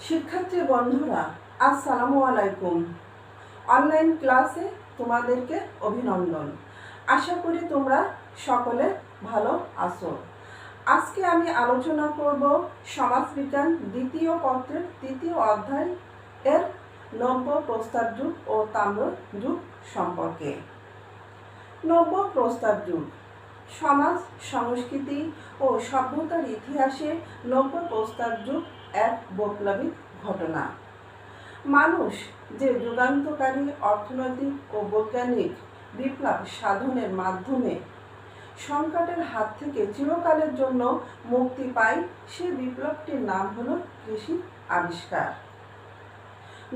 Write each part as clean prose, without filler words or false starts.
শিক্ষার্থী বন্ধুরা, আসসালামু আলাইকুম। অনলাইন ক্লাসে তোমাদেরকে অভিনন্দন। আশা করি তোমরা সকলে ভালো আছো। আজকে আমি আলোচনা করব সমাজবিজ্ঞান দ্বিতীয় পত্রের তৃতীয় অধ্যায় এর নব্য প্রস্তর যুগ ও তাম্র যুগ সম্পর্কে। নব্য প্রস্তর যুগ সমাজ, সংস্কৃতি ও সভ্যতার ইতিহাসে নব্য প্রস্তর যুগ এক বৈপ্লবিক ঘটনা। মানুষ যে যুগান্তকারী অর্থনৈতিক ও বৈজ্ঞানিক বিপ্লব সাধনের মাধ্যমে সংকটের হাত থেকে চিরকালের জন্য মুক্তি পায়, সে বিপ্লবটির নাম হলো কৃষি আবিষ্কার।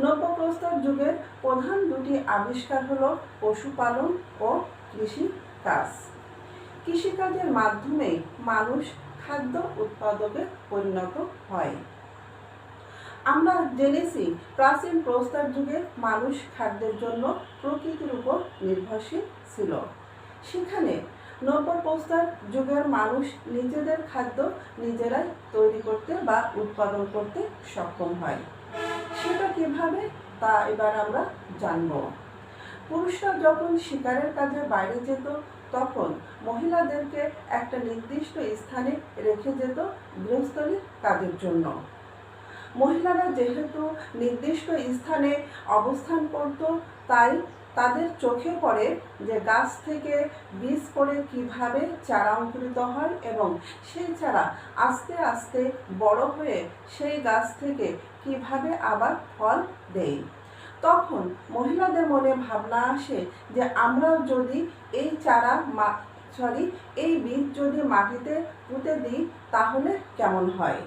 নব্য প্রস্তর যুগের প্রধান দুটি আবিষ্কার হলো পশুপালন ও কৃষিকাজ। কৃষিকাজের মাধ্যমে মানুষ খাদ্য উৎপাদকে পরিণত হয়। আমরা জেনেছি প্রাচীন প্রস্তর যুগে মানুষ খাদ্যের জন্য প্রকৃতির উপর নির্ভরশীল ছিল। সেখানে নব্য প্রস্তর যুগের মানুষ নিজেদের খাদ্য নিজেরাই তৈরি করতে বা উৎপাদন করতে সক্ষম হয়। সেটা কিভাবে, তা এবার আমরা জানব। পুরুষরা যখন শিকারের কাজে বাইরে যেত, তখন মহিলাদেরকে একটা নির্দিষ্ট স্থানে রেখে যেত গৃহস্থলীর কাজের জন্য। মহিলারা যেহেতু নির্দিষ্ট স্থানে অবস্থান করত, তাই তাদের চোখে পড়ে যে গাছ থেকে বীজ পড়ে কিভাবে চারা অঙ্কুরিত হয় এবং সেই চারা আস্তে আস্তে বড় হয়ে সেই গাছ থেকে কিভাবে আবার ফল দেয়। তখন মহিলাদের মনে ভাবনা আসে যে আমরা যদি এই এই বীজ যদি মাটিতে পুঁতে দিই তাহলে কেমন হয়।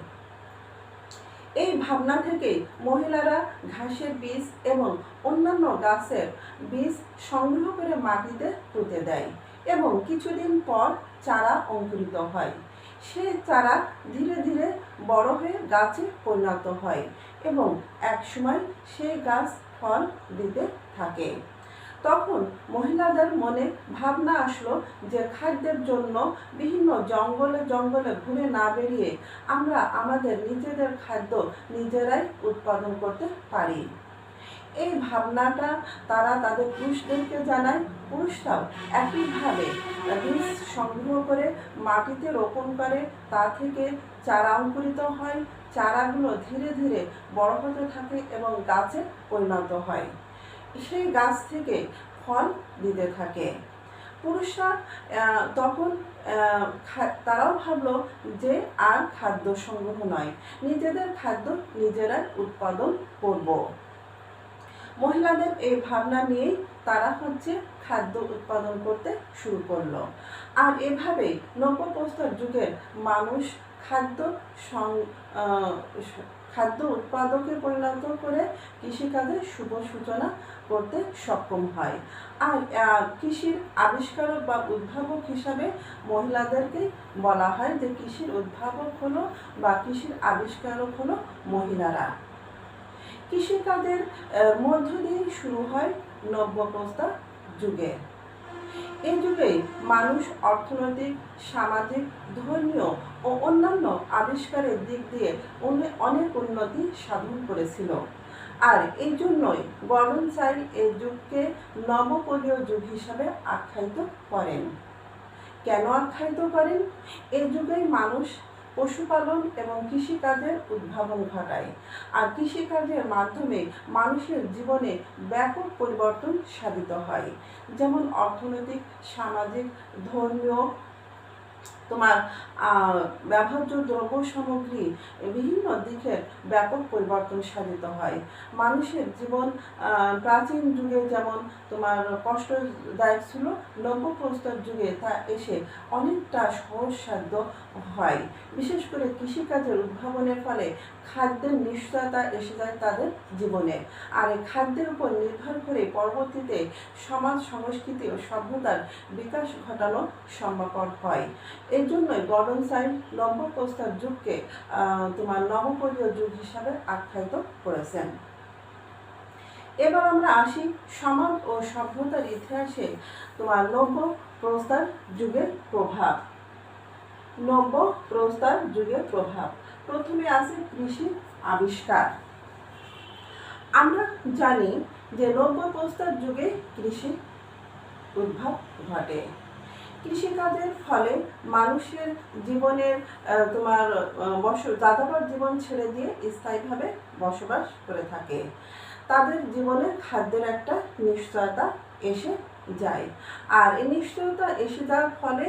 এই ভাবনা থেকে মহিলারা ঘাসের বীজ এবং অন্যান্য গাছের বীজ সংগ্রহ করে মাটিতে পুঁতে দেয় এবং কিছুদিন পর চারা অঙ্কুরিত হয়। সেই চারা ধীরে ধীরে বড় হয়ে গাছে পরিণত হয় এবং একসময় সেই গাছ ফল দিতে থাকে। তখন মহিলাদের মনে ভাবনা আসলো যে খাদ্যের জন্য বিভিন্ন জঙ্গলে জঙ্গলে ঘুরে না বেরিয়ে আমরা আমাদের নিজেদের খাদ্য নিজেরাই উৎপাদন করতে পারি। এই ভাবনাটা তারা তাদের পুরুষদেরকে জানায়। পুরুষরাও একইভাবে বীজ সংগ্রহ করে মাটিতে রোপণ করে, তা থেকে চারা অঙ্কুরিত হয়। চারাগুলো ধীরে ধীরে বড় হতে থাকে এবং গাছে পরিণত হয়। সেই গাছ থেকে ফল দিতে থাকে। পুরুষরা তখন তারাও ভাবলো যে আর খাদ্য সংগ্রহ নয়, নিজেদের খাদ্য নিজেরাই উৎপাদন করব। মহিলাদের এই ভাবনা নিয়েই তারা খাদ্য উৎপাদন করতে শুরু করলো। আর এভাবেই নব্য প্রস্তর যুগের মানুষ খাদ্য উৎপাদকে পরিণত করে কৃষিকাজের শুভ সূচনা করতে সক্ষম হয়। আর কৃষির আবিষ্কারক বা উদ্ভাবক হিসাবে মহিলাদেরকে বলা হয় যে কৃষির উদ্ভাবক হলো বা কৃষির আবিষ্কারক হলো মহিলারা। কৃষিকাজের মধ্য দিয়ে শুরু হয় নব্য প্রস্তর যুগে। এই যুগেই মানুষ অর্থনৈতিক, সামাজিক, ধর্মীয় ও অন্যান্য আবিষ্কারের দিক দিয়ে অনেক উন্নতি সাধন করেছিল। আর এই জন্যই গর্ডন চাইল্ড এই যুগকে নবপলীয় যুগ হিসাবে আখ্যায়িত করেন। কেন আখ্যায়িত করেন? এই যুগেই মানুষ পশুপালন এবং কৃষিকাজের উদ্ভাবন ঘটায়। আর কৃষিকাজের মাধ্যমে মানুষের জীবনে ব্যাপক পরিবর্তন সাধিত হয়, যেমন অর্থনৈতিক, সামাজিক, ধর্মীয়, ব্যবহার্য দ্রব্য সামগ্রী বিভিন্ন দিকের ব্যাপক পরিবর্তন সাধিত হয়। মানুষের জীবন প্রাচীন যুগে যেমন কষ্টদায়ক ছিল, নব্য প্রস্তর যুগে তা এসে অনেকটা সহজসাধ্য হয়। বিশেষ করে কৃষিকাজের উদ্ভাবনের ফলে খাদ্যের নিশ্চয়তা এসে যায় তাদের জীবনে। আর এই খাদ্যের উপর নির্ভর করে পরবর্তীতে সমাজ, সংস্কৃতি ও সভ্যতার বিকাশ ঘটানো সম্ভবপর হয়। এই জন্যই গর্ডন চাইল্ড নব্য প্রস্তর যুগকে নবপলীয় যুগ হিসাবে আখ্যায়িত করেছেন। এবার আমরা আসি সমাজ ও সভ্যতার ইতিহাসে নব্য প্রস্তর যুগের প্রভাব। নব্য প্রস্তর যুগের প্রভাব প্রথমে আছে কৃষি আবিষ্কার। আমরা জানি যে নব্য প্রস্তর যুগে কৃষি উদ্ভব ঘটে। কৃষিকাজের ফলে মানুষের জীবনের যাযাবর জীবন ছেড়ে দিয়ে স্থায়ীভাবে বসবাস করে থাকে। তাদের জীবনে খাদ্যের একটা নিশ্চয়তা এসে যায়, আর এই নিশ্চয়তা এসে যাওয়ার ফলে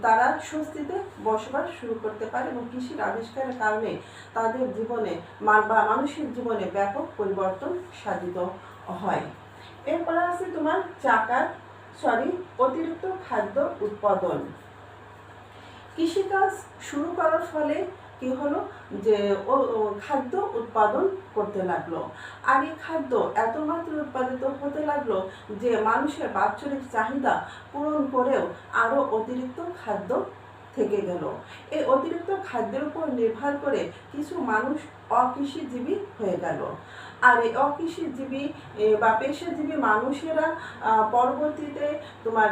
তারা স্বস্তিতে বসবাস শুরু করতে পারে এবং কৃষির আবিষ্কারের কারণে তাদের জীবনে মানুষের জীবনে ব্যাপক পরিবর্তন সাধিত হয়। এরপরে আছে তোমার অতিরিক্ত খাদ্য উৎপাদন। কৃষিকাজ শুরু করার ফলে কি হলো যে খাদ্য উৎপাদন করতে লাগলো, আর এই খাদ্য এত মাত্রা উৎপাদিত হতে লাগলো যে মানুষের বাৎসরিক চাহিদা পূরণ করেও আরো অতিরিক্ত খাদ্য থেকে গেল। এই অতিরিক্ত খাদ্যের উপর নির্ভর করে কিছু মানুষ অকৃষিজীবী হয়ে গেল, আর এই অকৃষিজীবী বা পেশাজীবী মানুষেরা পরবর্তীতে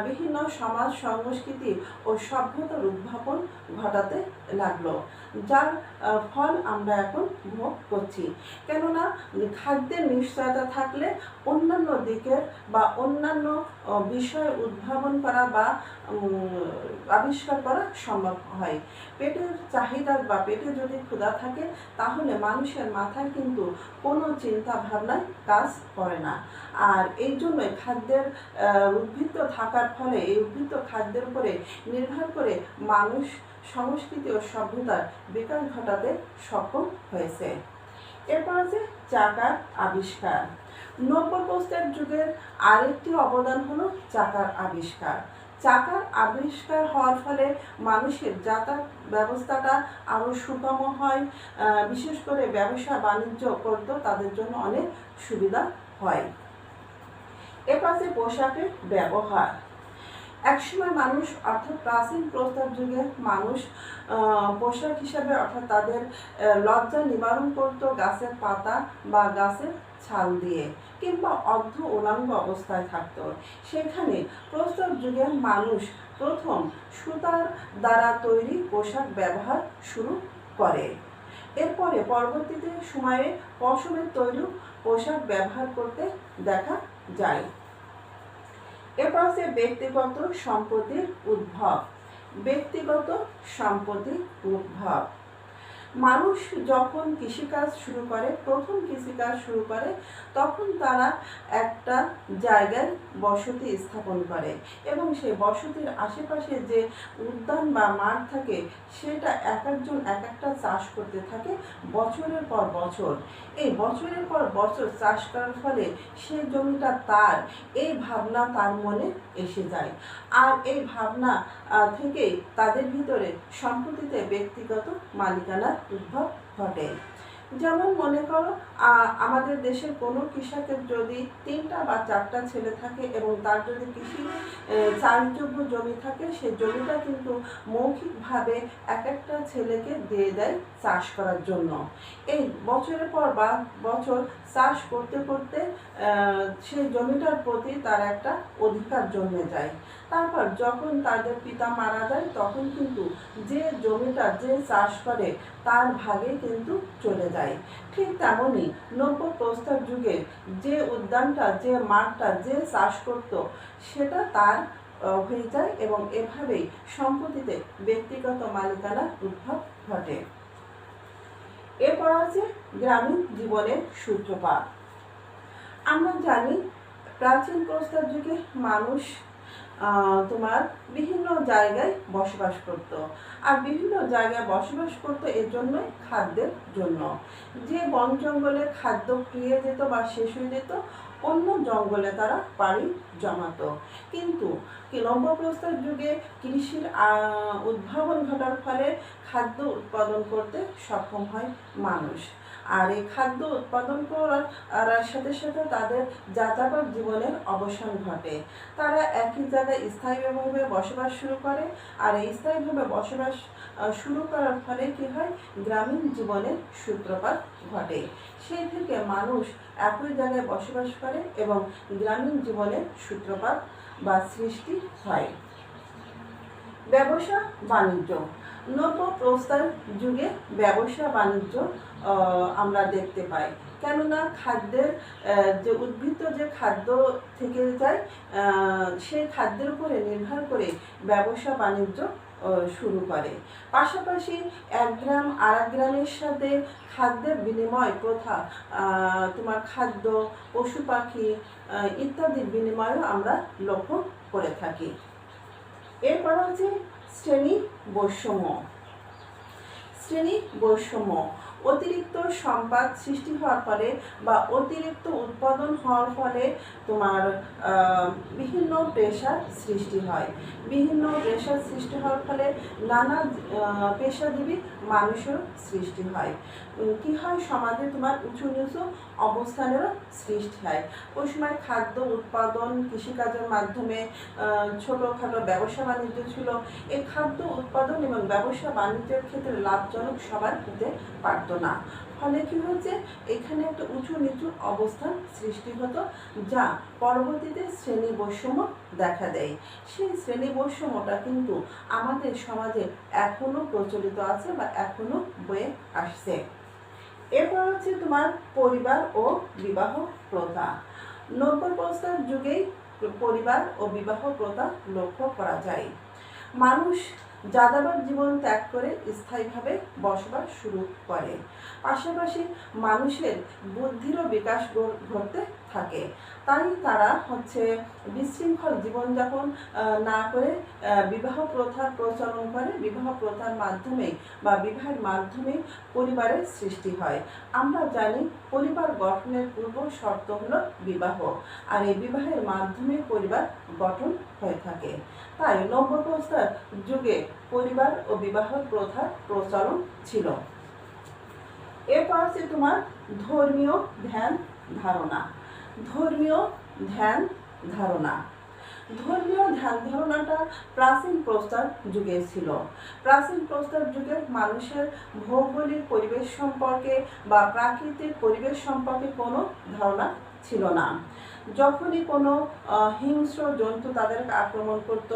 বিভিন্ন সমাজ সংস্কৃতি ও সভ্যতার উদ্ভাবন ঘটাতে লাগলো, যার ফল আমরা এখন ভোগ করছি। কেননা খাদ্যের নিশ্চয়তা থাকলে অন্যান্য দিকের বা অন্যান্য বিষয় উদ্ভাবন করা বা আবিষ্কার করা সম্ভব হয়। পেটের চাহিদা বা পেটে যদি ক্ষুধা থাকে তাহলে মানুষের মাথায় কিন্তু কোনো চিন্তা ভাবনায় কাজ করে না, আর এই জন্যই খাদ্যের উদ্বৃত্ত থাকার ফলে এই উদ্বৃত্ত খাদ্যের উপরে নির্ভর করে মানুষ সংস্কৃতি ও সভ্যতার বিকাশ ঘটাতে সক্ষম হয়েছে। এরপর আছে চাকার আবিষ্কার। নব্য প্রস্তর যুগের আরেকটি অবদান হলো চাকার আবিষ্কার। চাকার আবিষ্কার হওয়ার ফলে মানুষের যাতায়াত ব্যবস্থাটা আরও সুগম হয়, বিশেষ করে ব্যবসা বাণিজ্য করতে তাদের জন্য অনেক সুবিধা হয়। এরপর আছে পোশাকের ব্যবহার। একসময় মানুষ অর্থাৎ প্রাচীন প্রস্তর যুগে মানুষ পোশাক হিসাবে অর্থাৎ তাদের লজ্জা নিবারণ করত গাছের পাতা বা গাছের ছাল দিয়ে, কিংবা অর্ধ উলঙ্গ অবস্থায় থাকতো। সেখানে প্রস্তর যুগে মানুষ প্রথম সুতার দ্বারা তৈরি পোশাক ব্যবহার শুরু করে। এরপরে পরবর্তীতে সময়ে পশমের তৈরি পোশাক ব্যবহার করতে দেখা যায়। এরপর আছে ব্যক্তিগত সম্পত্তির উদ্ভব। ব্যক্তিগত সম্পত্তির উদ্ভব। মানুষ যখন কৃষিকাজ শুরু করে, প্রথম কৃষিকাজ শুরু করে, তখন তারা একটা জায়গায় বসতি স্থাপন করে এবং সেই বসতির আশেপাশে যে উদ্যান বা মাঠ থাকে সেটা এক একজন এক একটা চাষ করতে থাকে বছরের পর বছর। এই বছরের পর বছর চাষ করার ফলে সেই জমিটা তার, এই ভাবনা তার মনে এসে যায়, আর এই ভাবনা থেকে তাদের ভিতরে সম্পত্তিতে ব্যক্তিগত মালিকানার উদ্ভব ঘটে। যেমন মনে করো আমাদের দেশের কোনো কৃষকের যদি 3টা বা 4টা ছেলে থাকে এবং তার যদি কৃষি চাষযোগ্য জমি থাকে, সেই জমিটা কিন্তু মৌখিকভাবে এক একটা ছেলেকে দিয়ে দেয় চাষ করার জন্য। এই বছরের পর বছর চাষ করতে করতে সেই জমিটার প্রতি তার একটা অধিকার জন্মে যায়। তারপর যখন তাদের পিতা মারা যায় তখন কিন্তু যে জমিটা যে চাষ করে তার ভাগে কিন্তু চলে যায়। ঠিক তেমনই নব্য প্রস্তর যুগে যে উদ্যানটা, যে মাঠটা যে চাষ করত সেটা তার হয়ে যায় এবং এভাবেই সম্পত্তিতে ব্যক্তিগত মালিকানার উদ্ভব ঘটে। এরপর আছে গ্রামীণ জীবনের সূত্রপাত। আমরা জানি প্রাচীন প্রস্তর যুগে মানুষ বিভিন্ন জায়গায় বসবাস করত, আর বিভিন্ন জায়গায় বসবাস করত এর জন্যই খাদ্যের জন্য। যে বন জঙ্গলে খাদ্য ফুরিয়ে যেত বা শেষ হয়ে যেত, অন্য জঙ্গলে তারা পাড়ি জমাতো। কিন্তু নব্য প্রস্তর যুগে কৃষির উদ্ভাবন ঘটার ফলে খাদ্য উৎপাদন করতে সক্ষম হয় মানুষ, আর এই খাদ্য উৎপাদন করার সাথে সাথে তাদের যাযাবর জীবনের অবসান ঘটে। তারা একই জায়গায় স্থায়ীভাবে বসবাস শুরু করে, আর এই স্থায়ীভাবে বসবাস শুরু করার ফলে কি হয়, গ্রামীণ জীবনের সূত্রপাত ঘটে। সেই থেকে মানুষ একই জায়গায় বসবাস করে এবং গ্রামীণ জীবনের সূত্রপাত বা সৃষ্টি হয়। ব্যবসা বাণিজ্য। নব্য প্রস্তর যুগে ব্যবসা বাণিজ্য আমরা দেখতে পাই, কেননা খাদ্যের যে উদ্ভিদ যে খাদ্য থেকে যায় সেই খাদ্যের উপরে নির্ভর করে ব্যবসা বাণিজ্য শুরু করে। পাশাপাশি এক গ্রাম আর এক গ্রামের সাথে খাদ্যের বিনিময় প্রথা, তোমার খাদ্য, পশু পাখি ইত্যাদির বিনিময়ও আমরা লক্ষ্য করে থাকি। এরপর হচ্ছে শ্রেণী বৈষম্য। শ্রেণী বৈষম্য অতিরিক্ত সম্পদ সৃষ্টি হওয়ার ফলে বা অতিরিক্ত উৎপাদন হওয়ার ফলে তোমার বিভিন্ন পেশার সৃষ্টি হয়। বিভিন্ন পেশার সৃষ্টি হওয়ার ফলে নানা পেশাজীবী মানুষেরও সৃষ্টি হয়। কী হয়, সমাজে তোমার উঁচু নিচু অবস্থানেরও সৃষ্টি হয়। ওই সময় খাদ্য উৎপাদন কৃষিকাজের মাধ্যমে ছোটোখাটো ব্যবসা বাণিজ্য ছিল। এই খাদ্য উৎপাদন এবং ব্যবসা বাণিজ্যের ক্ষেত্রে লাভজনক সবার হতে পারত না। ফলে কী হচ্ছে, এখানে একটা উঁচু নিচু অবস্থান সৃষ্টি হতো, যা পরবর্তীতে শ্রেণী বৈষম্য দেখা দেয়। সেই শ্রেণী বৈষম্যটা কিন্তু আমাদের সমাজে এখনও প্রচলিত আছে বা এখনও বয়ে আসছে। এরপর হচ্ছে তোমার পরিবার ও বিবাহ প্রথা। নব্য প্রস্তর যুগেই পরিবার ও বিবাহ প্রথা লক্ষ্য করা যায়। মানুষ যাযাবর জীবন ত্যাগ করে স্থায়ীভাবে বসবাস শুরু করে। পাশাপাশি মানুষের বুদ্ধিরও বিকাশ ঘটতে থাকে। তাই তারা হচ্ছে বিশৃঙ্খল জীবনযাপন না করে বিবাহ প্রথার প্রচলন করে। বিবাহ প্রথার মাধ্যমে বা বিবাহের মাধ্যমে পরিবারের সৃষ্টি হয়। আমরা জানি পরিবার গঠনের পূর্ব শর্ত হলো বিবাহ, আর এই বিবাহের মাধ্যমে পরিবার গঠন হয়ে থাকে। তাই নব্য প্রস্তর যুগে পরিবার ও বিবাহ প্রথার প্রচলন ছিল। এরপর আছে তোমার ধর্মীয় ধ্যান ধারণা। ধর্মীয় ধ্যান ধারণা ধর্মীয় ধ্যান ধারণাটা প্রাচীন প্রস্তর যুগে ছিল। প্রাচীন প্রস্তর যুগে মানুষের ভৌগোলিক পরিবেশ সম্পর্কে বা প্রাকৃতিক পরিবেশ সম্পর্কে কোনো ধারণা ছিল না। যখনই কোনো হিংস্র জন্তু তাদেরকে আক্রমণ করত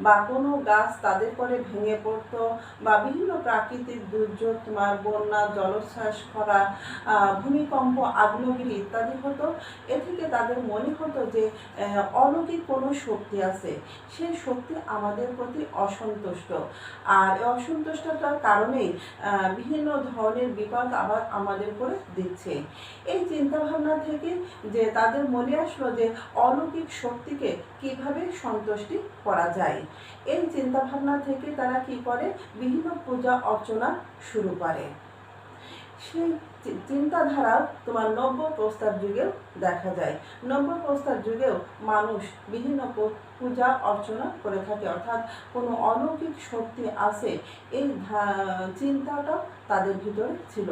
বা কোনো গাছ তাদের পরে ভেঙে পড়ত বা বিভিন্ন প্রাকৃতিক দুর্যোগ, তোমার বন্যা, জলোচ্ছ্বাস, খরা, ভূমিকম্প, আগ্নেয়গিরি ইত্যাদি হতো, এ থেকে তাদের মনে হতো যে অলৌকিক কোনো শক্তি আছে, সেই শক্তি আমাদের প্রতি অসন্তুষ্ট। আর এই অসন্তুষ্টতার কারণেই বিভিন্ন ধরনের বিপদ আবার আমাদের উপরে দিচ্ছে। এই চিন্তাভাবনা থেকে যে তাদের মনে আসলো যে অলৌকিক শক্তিকে কিভাবে সন্তুষ্টি করা যায়, এই চিন্তাভাবনা থেকে তারা কি করে, বিভিন্ন পূজা অর্চনা শুরু করে। সেই চিন্তাধারা তোমার নব্য প্রস্তর যুগেও দেখা যায়। নব্য প্রস্তর যুগেও মানুষ বিভিন্ন পূজা অর্চনা করে থাকে, অর্থাৎ কোনো অলৌকিক শক্তি আছে, এই চিন্তাটা তাদের ভিতরে ছিল।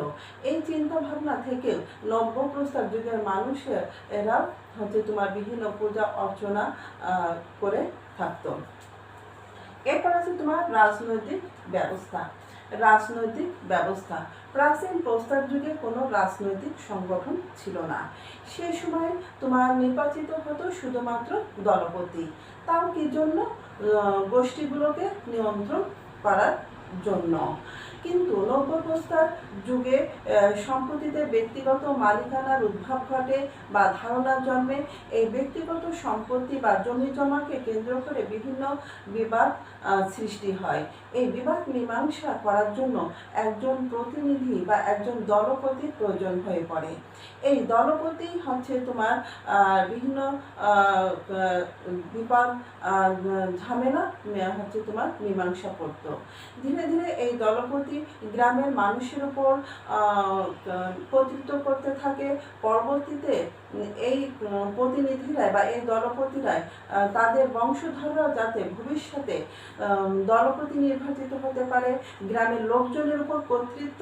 এই চিন্তা ভাবনা থেকে নব্য প্রস্তর যুগের মানুষের এরা হচ্ছে তোমার বিভিন্ন পূজা অর্চনা করে থাকতো। এরপর আছে তোমার রাজনৈতিক ব্যবস্থা। রাজনৈতিক ব্যবস্থা প্রাচীন প্রস্তর যুগে কোনো রাজনৈতিক সংগঠন ছিল না। সে সময় তোমার নির্বাচিত হতো শুধুমাত্র দলপতি, তাও কি জন্য, গোষ্ঠীগুলোকে নিয়ন্ত্রণ করার জন্য। কিন্তু নব্য প্রস্তর যুগে সম্পত্তিতে ব্যক্তিগত মালিকানার উদ্ভব ঘটে বা ধারণা জন্মে। এই ব্যক্তিগত সম্পত্তি বা জমি জমাকে কেন্দ্র করে বিভিন্ন বিবাদ সৃষ্টি হয়। এই বিবাদ মীমাংসা করার জন্য একজন প্রতিনিধি বা একজন দলপতির প্রয়োজন হয়ে পড়ে। এই দলপতি হচ্ছে তোমার বিভিন্ন বিবাদ ঝামেলা হচ্ছে তোমার মীমাংসা করত। ধীরে ধীরে এই দলপতি গ্রামের মানুষের উপর কর্তৃত্ব করতে থাকে। পরবর্তীতে এই প্রতিনিধিরাই বা এই দলপতিরাই তাদের বংশধররা যাতে ভবিষ্যতে দলপতি নির্বাচিত হতে পারে, গ্রামের লোকজনের উপর কর্তৃত্ব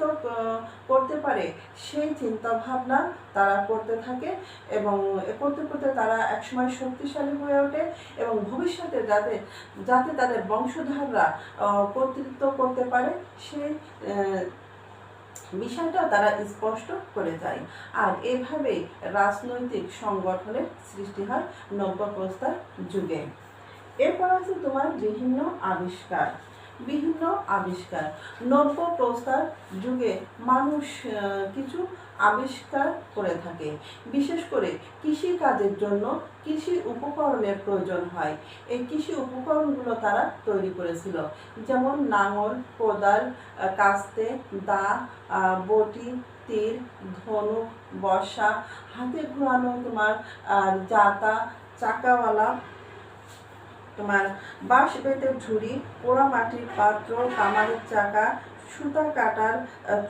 করতে পারে, সেই চিন্তাভাবনা তারা করতে থাকে এবং করতে করতে তারা একসময় শক্তিশালী হয়ে ওঠে এবং ভবিষ্যতে যাতে তাদের বংশধররা কর্তৃত্ব করতে পারে সেই বিষয়টা তারা স্পষ্ট করে যায়। আর এভাবেই রাজনৈতিক সংগঠনের সৃষ্টি হয় নব্য প্রস্তর যুগে। এরপর আছে তোমার বিভিন্ন আবিষ্কার। বিভিন্ন আবিষ্কার। নব্য প্রস্তর যুগে মানুষ কিছু আবিষ্কার করে থাকে। বিশেষ করে কৃষি কাজের জন্য কৃষি উপকরণের প্রয়োজন হয়। এই কৃষি উপকরণগুলো তারা তৈরি করেছিল, যেমন লাঙল, কোদাল, কাস্তে, দা, বটি, তীর, ধনুক, বর্ষা, হাতে ঘোরানো তোমার জাতা, চাকাওয়ালা তোমার বাঁশ বেতের ঝুড়ি, পোড়া মাটির পাত্র, কামারের চাকা, সুতা কাটার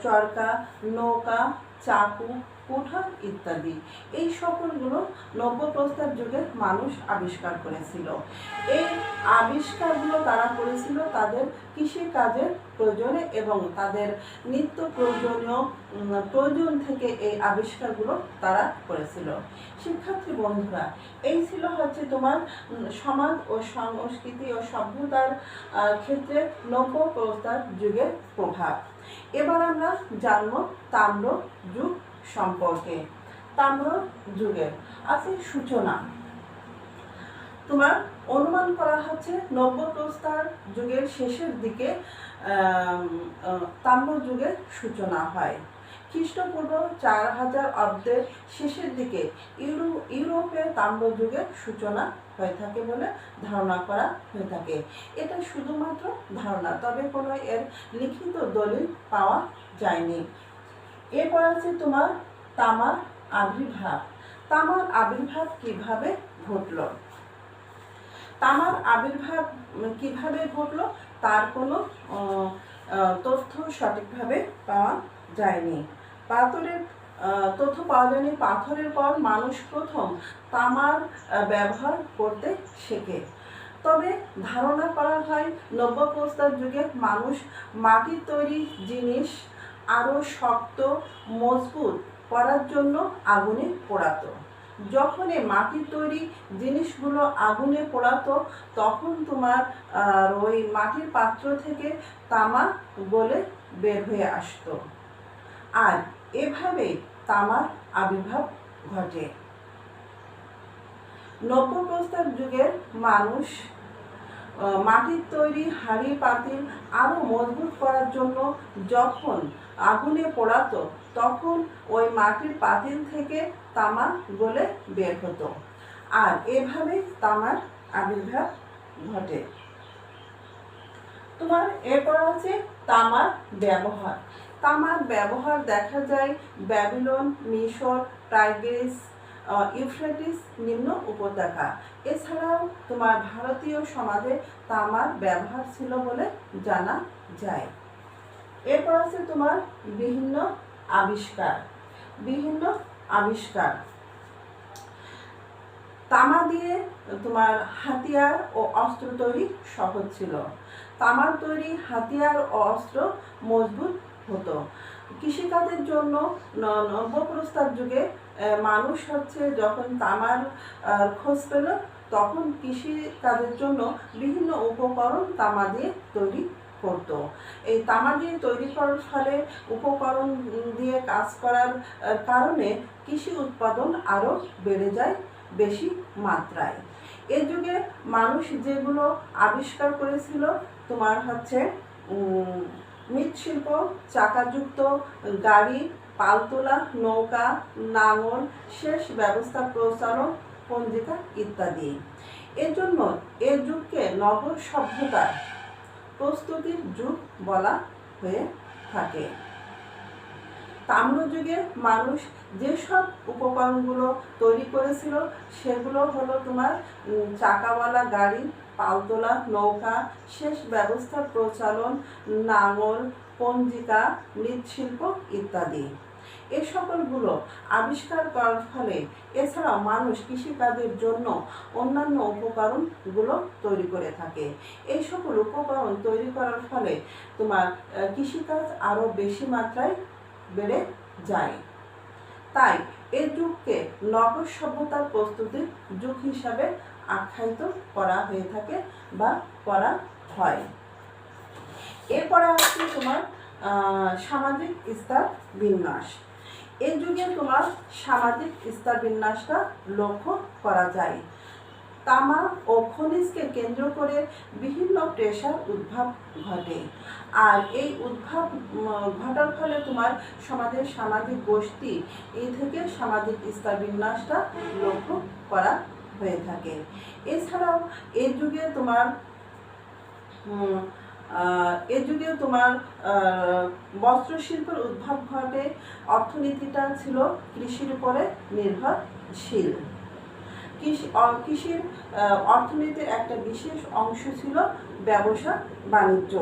চরকা, নৌকা, চাকু, কুঠার ইত্যাদি। এই সকলগুলো নব্যপ্রস্তর যুগে মানুষ আবিষ্কার করেছিল। এই আবিষ্কারগুলো তারা করেছিল তাদের কৃষিকাজের প্রয়োজনে এবং তাদের নিত্য প্রয়োজন থেকে এই আবিষ্কারগুলো তারা করেছিল। শিক্ষার্থী বন্ধুরা, এই ছিল হচ্ছে তোমার সমাজ ও সংস্কৃতি ও সভ্যতার ক্ষেত্রে নব্যপ্রস্তর যুগের প্রভাব। এবার আমরা জানব তাম্র যুগ সম্পর্কে। তাম্র যুগের আছে সূচনা। তোমার অনুমান করা হচ্ছে নব্যপ্রস্তর যুগের শেষের দিকে তাম্র যুগের সূচনা হয়। খ্রিস্টপূর্ব 4000 অব্দের শেষের দিকে ইউরোপে তাম্র যুগের সূচনা হয়ে থাকে বলে ধারণা করা হয়ে থাকে। এটা শুধুমাত্র ধারণা, তবে কোনো এর লিখিত দলিল পাওয়া যায়নি। এরপর আছে তোমার তামার আবির্ভাব। তামার আবির্ভাব কিভাবে ঘটল? তামার আবির্ভাব কিভাবে ঘটল তার কোনো তথ্য সঠিকভাবে পাওয়া যায়নি। তথ্য পাওয়া যায়নি। পাথরের পর মানুষ প্রথম তামার ব্যবহার করতে শেখে। তবে ধারণা করা হয় নব্যপ্রস্তর যুগে মানুষ মাটির তৈরি জিনিস আরও শক্ত মজবুত করার জন্য আগুনে পোড়াতো। যখন এই মাটির তৈরি জিনিসগুলো আগুনে পোড়াতো তখন তোমার ওই মাটির পাত্র থেকে তামা গলে বের হয়ে আসতো, আর এভাবে তামার আবির্ভাব ঘটে। নব্যপ্রস্তর যুগের মানুষ মাটির তৈরি হাঁড়ি পাতিল আরও মজবুত করার জন্য যখন আগুনে পোড়াতো তখন ওই মাটির পাতিল থেকে তামা গলে বের হতো, আর এভাবে তামার আবির্ভাব ঘটে। তোমার এরপর আছে তামার ব্যবহার। তামার ব্যবহার দেখা যায় ব্যাবিলন, মিশর, টাইগ্রিস, ইউফ্রেটিস নিম্ন উপত্যকা। এছাড়াও তোমার ভারতীয় সমাজে তামার ব্যবহার ছিল বলে জানা যায়। এরপর আছে তোমার বিভিন্ন আবিষ্কার। তামা দিয়ে তোমার হাতিয়ার ও অস্ত্র তৈরি সহজ ছিল। তামার তৈরি হাতিয়ার ও অস্ত্র মজবুত হতো। কৃষিকাজের জন্য নব্যপ্রস্তর যুগে মানুষ হচ্ছে যখন তামার খোঁজ পেল তখন কৃষিকাজের জন্য বিভিন্ন উপকরণ তামা দিয়ে তৈরি করত। এই তামা দিয়ে তৈরি করার ফলে উপকরণ দিয়ে কাজ করার কারণে কৃষি উৎপাদন আরও বেড়ে যায় বেশি মাত্রায়। এ যুগে মানুষ যেগুলো আবিষ্কার করেছিল তোমার হচ্ছে মৃৎশিল্প, চাকাযুক্ত গাড়ি, পালতোলা নৌকা, নাঙল, সেচ ব্যবস্থা প্রচলন, পঞ্জিকা ইত্যাদি। এজন্য এ যুগকে নগর সভ্যতার প্রস্তুতির যুগ বলা হয়ে থাকে। তাম্রযুগে মানুষ যেসব উপকরণগুলো তৈরি করেছিল সেগুলো হলো তোমার চাকাওয়ালা গাড়ি, পালতোলা নৌকা, সেচ ব্যবস্থার প্রচলন, নাঙল, পঞ্জিকা, মৃৎশিল্প ইত্যাদি। এ সকলগুলো আবিষ্কার করার ফলে এছাড়াও মানুষ কৃষিকাজের জন্য অন্যান্য উপকরণগুলো তৈরি করে থাকে। এই সকল উপকরণ তৈরি করার ফলে তোমার কৃষিকাজ আরও বেশি মাত্রায় বেড়ে যায়। তাই এই যুগকে নগর সভ্যতার প্রস্তুতির যুগ হিসাবে আখ্যায়িত করা হয়ে থাকে বা করা হয়। এরপরে আসছে তোমার সামাজিক স্তর বিন্যাস। এই যুগে তোমার সামাজিক স্তর বিন্যাসটা লক্ষ্য করা যায়। তামা ও খনিজকে কেন্দ্র করে বিভিন্ন পেশার উদ্ভব ঘটে। আর এই উদ্ভব ঘটার ফলে তোমার সমাজের সামাজিক গোষ্ঠী এই থেকে সামাজিক স্তর বিন্যাসটা লক্ষ্য করা হয়ে থাকে। এছাড়াও এই যুগে তোমার বস্ত্রশিল্পের উদ্ভব ঘটে। অর্থনীতিটা ছিল কৃষির উপরে নির্ভরশীল। কৃষির অর্থনীতির একটা বিশেষ অংশ ছিল ব্যবসা বাণিজ্য।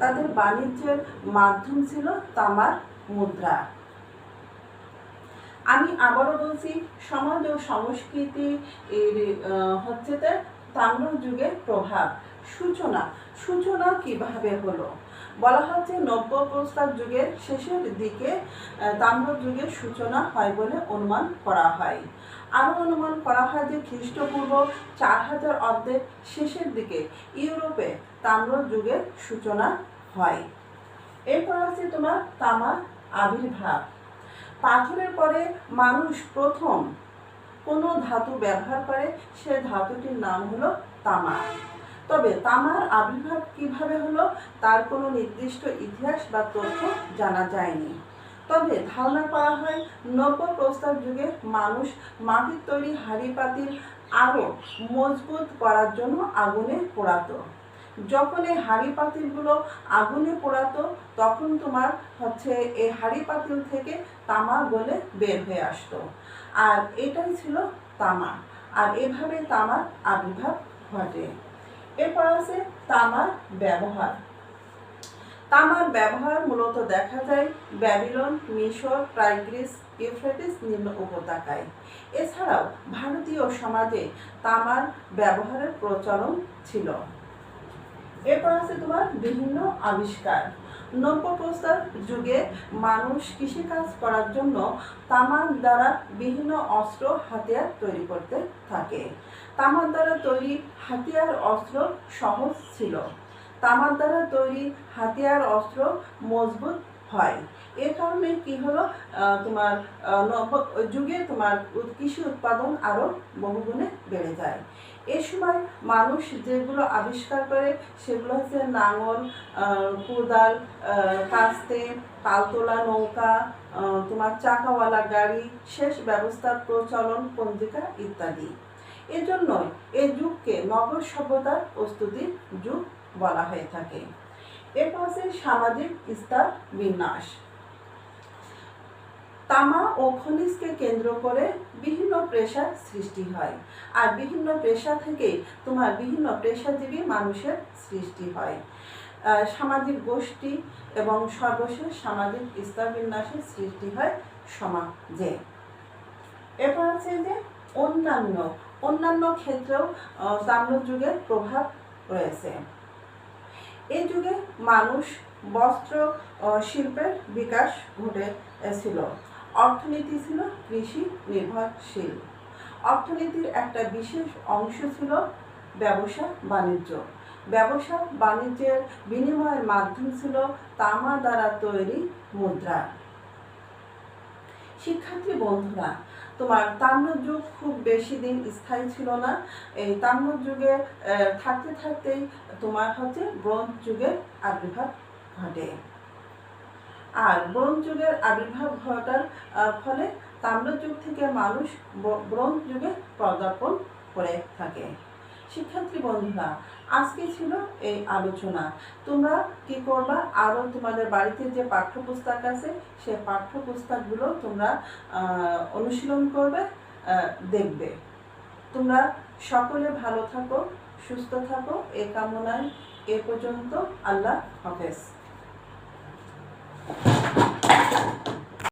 তাদের বাণিজ্যের মাধ্যম ছিল তামার মুদ্রা। আমি আবারও বলছি, সমাজ ও সংস্কৃতি হচ্ছে তাম্র যুগের প্রভাব। সূচনা কিভাবে হলো? বলা হচ্ছে নব্য প্রস্তর যুগের শেষের দিকে তাম্র যুগের সূচনা হয় বলে অনুমান করা হয়। আরও অনুমান করা হয় যে খ্রিস্টপূর্ব 4000 অব্দের শেষের দিকে ইউরোপে তাম্র যুগের সূচনা হয়। এরপর আছে তোমার তামার আবির্ভাব। পাথরের পরে মানুষ প্রথম কোনো ধাতু ব্যবহার করে, সে ধাতুটির নাম হলো তামা। তবে তামার আবির্ভাব কিভাবে হলো তার কোনো নির্দিষ্ট ইতিহাস বা তথ্য জানা যায়নি। তবে ধারণা করা হয় নব্য প্রস্তর যুগে মানুষ মাটির তৈরি হাঁড়ি পাতিল আরও মজবুত করার জন্য আগুনে পোড়াতো। যখন এই হাঁড়ি পাতিলগুলো আগুনে পোড়াতো তখন তোমার হচ্ছে এই হাঁড়ি পাতিল থেকে তামা গলে বের হয়ে আসতো। আর এটাই ছিল তামা। আর এভাবে তামার আবির্ভাব ঘটে। এরপর আছে তামার ব্যবহার। তামার ব্যবহার মূলত দেখা যায় ব্যাবিলন, মিশর, টাইগ্রিস, ইউফ্রেটিস নিম্ন উপত্যকায়। এছাড়াও ভারতীয় সমাজে তামার ব্যবহারের প্রচলন ছিল। এরপর আছে তোমার বিভিন্ন আবিষ্কার। নব্য প্রস্তর যুগে মানুষ কৃষিকাজ করার জন্য তামার দ্বারা বিভিন্ন অস্ত্র হাতিয়ার তৈরি করতে থাকে। তামার দ্বারা তৈরি হাতিয়ার অস্ত্র সহজ ছিল। তামার দ্বারা তৈরি হাতিয়ার অস্ত্র মজবুত হয়। এর কারণে কি হলো, তোমার নব্য যুগে তোমার কৃষি উৎপাদন আরও বহুগুণে বেড়ে যায়। এ সময় মানুষ যেগুলো আবিষ্কার করে সেগুলো হচ্ছে নাঙল, কোদাল, কাস্তে, পালতোলা নৌকা, তোমার চাকাওয়ালা গাড়ি, সেচ ব্যবস্থার প্রচলন, পঞ্জিকা ইত্যাদি। এজন্যই এই যুগকে নগর সভ্যতার প্রস্তুতির যুগ বলা হয়ে থাকে। এরপর আছে সামাজিক স্তর বিন্যাস। তামা ও খনিজকে কেন্দ্র করে বিভিন্ন পেশার সৃষ্টি হয়। আর বিভিন্ন পেশা থেকেই তোমার বিভিন্ন পেশাজীবী মানুষের সৃষ্টি হয়। সামাজিক গোষ্ঠী এবং সর্বশেষ সামাজিক স্তর বিন্যাসের সৃষ্টি হয় সমাজে। এরপর আছে যে অন্যান্য ক্ষেত্রেও তাম্র যুগের প্রভাব রয়েছে। এই যুগে মানুষ বস্ত্র শিল্পের বিকাশ ঘটেছিল। অর্থনীতি ছিল কৃষি নির্ভরশীল। অর্থনীতির একটা বিশেষ অংশ ছিল ব্যবসা বাণিজ্য। ব্যবসা বাণিজ্যের বিনিময়ের মাধ্যম ছিল তামা দ্বারা তৈরি মুদ্রা। শিক্ষার্থী বন্ধুরা, তোমার তাম্র যুগ খুব বেশি দিন স্থায়ী ছিল না। এই তাম্র যুগে থাকতে থাকতেই তোমার হচ্ছে ব্রোঞ্জ যুগের আবির্ভাব ঘটে। আর ব্রোঞ্জ যুগের আবির্ভাব ঘটার ফলে তাম্র যুগ থেকে মানুষ ব্রোঞ্জ যুগে পদার্পণ করে থাকে। শিক্ষার্থী বন্ধুরা, আজকে ছিল এই আলোচনা। তোমরা কি করবা, আরও তোমাদের বাড়িতে যে পাঠ্যপুস্তক আছে সে পাঠ্যপুস্তকগুলো তোমরা অনুশীলন করবে, দেখবে। তোমরা সকলে ভালো থাকো, সুস্থ থাকো, এই কামনায় এ পর্যন্ত। আল্লাহ হাফেজ।